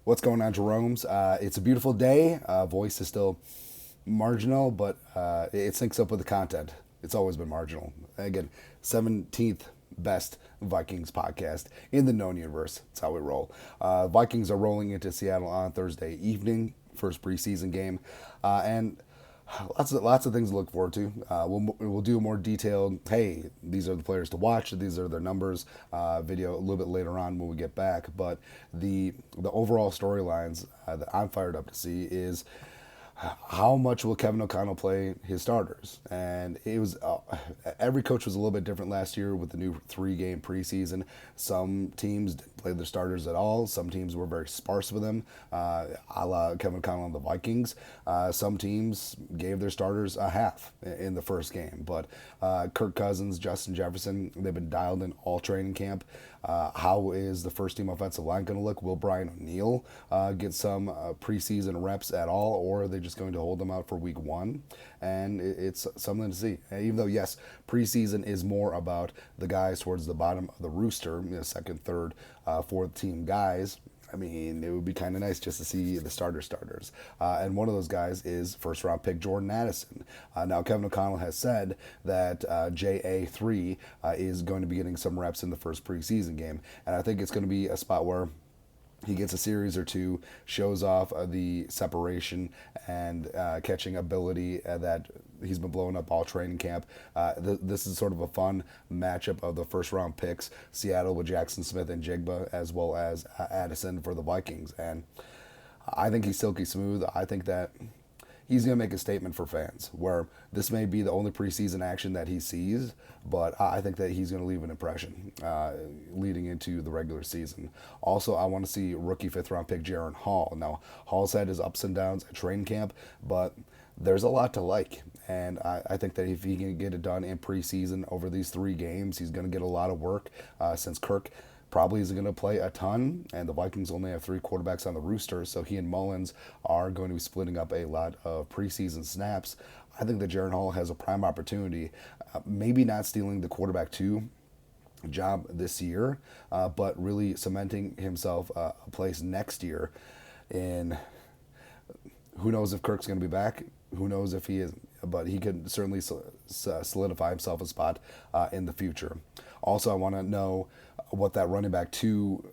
What's going on, Jerome's? It's a beautiful day. Voice is still marginal, but it syncs up with the content. It's always been marginal. Again, 17th best Vikings podcast in the known universe. That's how we roll. Vikings are rolling into Seattle on Thursday evening, first preseason game, and lots of things to look forward to. We'll do a more detailed. Hey, these are the players to watch. These are their numbers. Video a little bit later on when we get back. But the overall storylines that I'm fired up to see is how much will Kevin O'Connell play his starters? And it was every coach was a little bit different last year with the new 3-game preseason. Some teams didn't play their starters at all. Some teams were very sparse with them, a la Kevin O'Connell and the Vikings. Some teams gave their starters a half in the first game. But Kirk Cousins, Justin Jefferson, they've been dialed in all training camp. How is the first team offensive line going to look? Will Brian O'Neill get some preseason reps at all, or are they just going to hold them out for week one? And it's something to see. Even though, yes, preseason is more about the guys towards the bottom of the rooster, second, third, fourth team guys. I mean, it would be kind of nice just to see the starters. And one of those guys is first round pick Jordan Addison. Now, Kevin O'Connell has said that JA3 is going to be getting some reps in the first preseason game. And I think it's going to be a spot where he gets a series or two, shows off the separation and catching ability that he's been blowing up all training camp. This is sort of a fun matchup of the first round picks, Seattle with Jackson Smith and Jigba, as well as Addison for the Vikings. And I think he's silky smooth. I think that he's going to make a statement for fans where this may be the only preseason action that he sees, but I think that he's going to leave an impression leading into the regular season. Also, I want to see rookie fifth-round pick Jaron Hall. Now, Hall's had his ups and downs at training camp, but there's a lot to like. And I think that if he can get it done in preseason over these 3 games, he's going to get a lot of work since Kirk probably isn't going to play a ton, and the Vikings only have 3 quarterbacks on the rooster, so he and Mullins are going to be splitting up a lot of preseason snaps. I think that Jaron Hall has a prime opportunity, maybe not stealing the quarterback 2 job this year, but really cementing himself a place next year. And who knows if Kirk's going to be back? Who knows if he is? But he could certainly solidify himself a spot in the future. Also, I want to know what that running back 2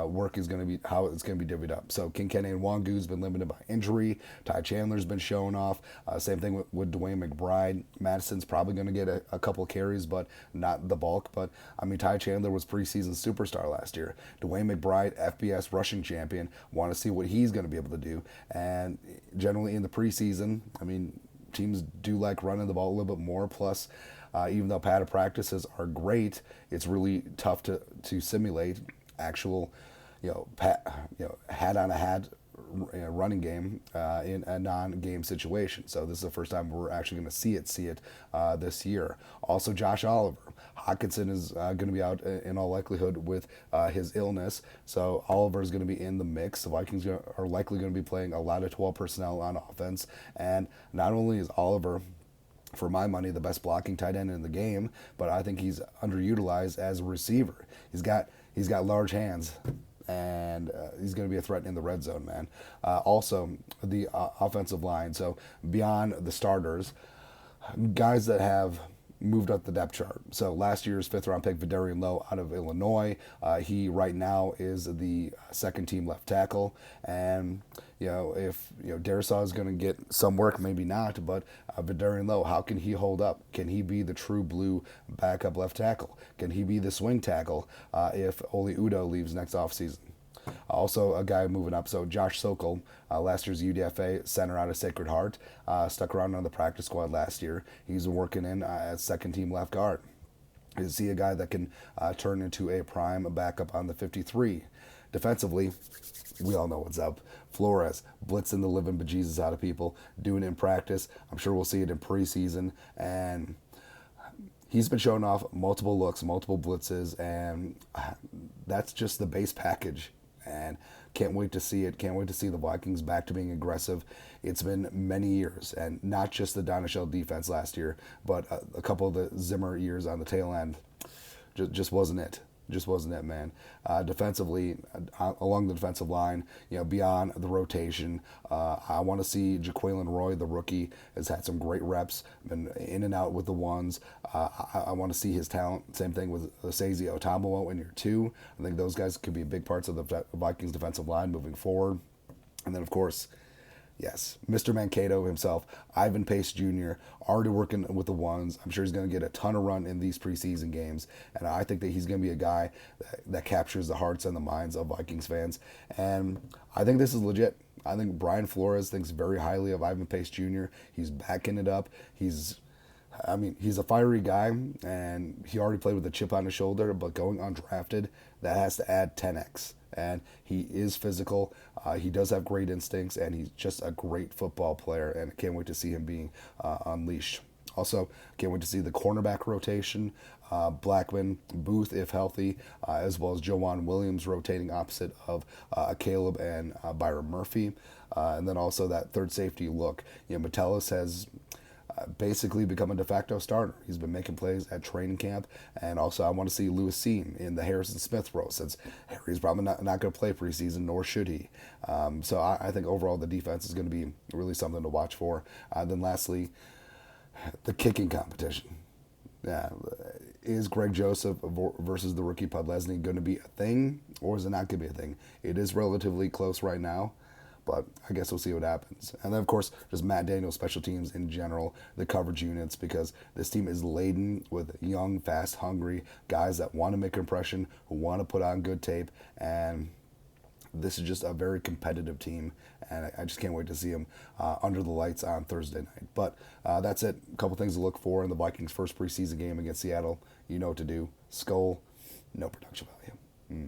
work is going to be, how it's going to be divvied up. So Kinkenny and Wangu's been limited by injury. Ty Chandler's been showing off. Same thing with Dwayne McBride. Madison's probably going to get a couple carries, but not the bulk. But, I mean, Ty Chandler was preseason superstar last year. Dwayne McBride, FBS rushing champion. Want to see what he's going to be able to do. And generally in the preseason, I mean, teams do like running the ball a little bit more. Plus, even though padded practices are great, it's really tough to simulate actual, hat on a hat running game in a non-game situation. So this is the first time we're actually going to see it this year. Also, Josh Oliver. Hawkinson is going to be out in all likelihood with his illness, so Oliver is going to be in the mix. The Vikings are likely going to be playing a lot of 12 personnel on offense, and not only is Oliver, for my money, the best blocking tight end in the game, but I think he's underutilized as a receiver. He's got large hands, and he's going to be a threat in the red zone, man. Also, the offensive line. So beyond the starters, guys that have moved up the depth chart. So last year's 5th-round pick, Vidarian Lowe out of Illinois. He right now is the second-team left tackle. And, if, Darisaw is going to get some work, maybe not, but Vidarian Lowe, how can he hold up? Can he be the true blue backup left tackle? Can he be the swing tackle if Oli Udoh leaves next offseason? Also, a guy moving up. So Josh Sokol, last year's UDFA center out of Sacred Heart, stuck around on the practice squad last year. He's working in as second-team left guard. Is he a guy that can turn into a prime backup on the 53? Defensively, we all know what's up. Flores blitzing the living bejesus out of people, doing it in practice. I'm sure we'll see it in preseason. And he's been showing off multiple looks, multiple blitzes, and that's just the base package. And can't wait to see it. Can't wait to see the Vikings back to being aggressive. It's been many years, and not just the Donachelle defense last year, but a couple of the Zimmer years on the tail end just wasn't it. just wasn't it, man. Defensively, along the defensive line, beyond the rotation, I want to see Jaquelin Roy, the rookie, has had some great reps, been in and out with the ones. I want to see his talent. Same thing with Osezi Otamulo in year 2. I think those guys could be big parts of the Vikings defensive line moving forward. And then, of course, yes, Mr. Mankato himself, Ivan Pace Jr., already working with the ones. I'm sure he's going to get a ton of run in these preseason games. And I think that he's going to be a guy that captures the hearts and the minds of Vikings fans. And I think this is legit. I think Brian Flores thinks very highly of Ivan Pace Jr. He's backing it up. He's a fiery guy, and he already played with a chip on his shoulder, but going undrafted, that has to add 10x. And he is physical. He does have great instincts, and he's just a great football player, and I can't wait to see him being unleashed. Also, can't wait to see the cornerback rotation. Blackman, Booth, if healthy, as well as Joanne Williams rotating opposite of Caleb and Byron Murphy. And then also that third safety look. Metellus has basically become a de facto starter. He's been making plays at training camp, and also I want to see Lewis Seam in the Harrison Smith role, since Harry's probably not going to play preseason, nor should he. So I think overall the defense is going to be really something to watch for. Then lastly, the kicking competition. Yeah, is Greg Joseph versus the rookie Podlesny going to be a thing, or is it not going to be a thing? It is relatively close right now, but I guess we'll see what happens. And then, of course, just Matt Daniels, special teams in general, the coverage units, because this team is laden with young, fast, hungry guys that want to make an impression, who want to put on good tape, and this is just a very competitive team, and I just can't wait to see them under the lights on Thursday night. But that's it. A couple things to look for in the Vikings' first preseason game against Seattle. You know what to do. Skull, no production value.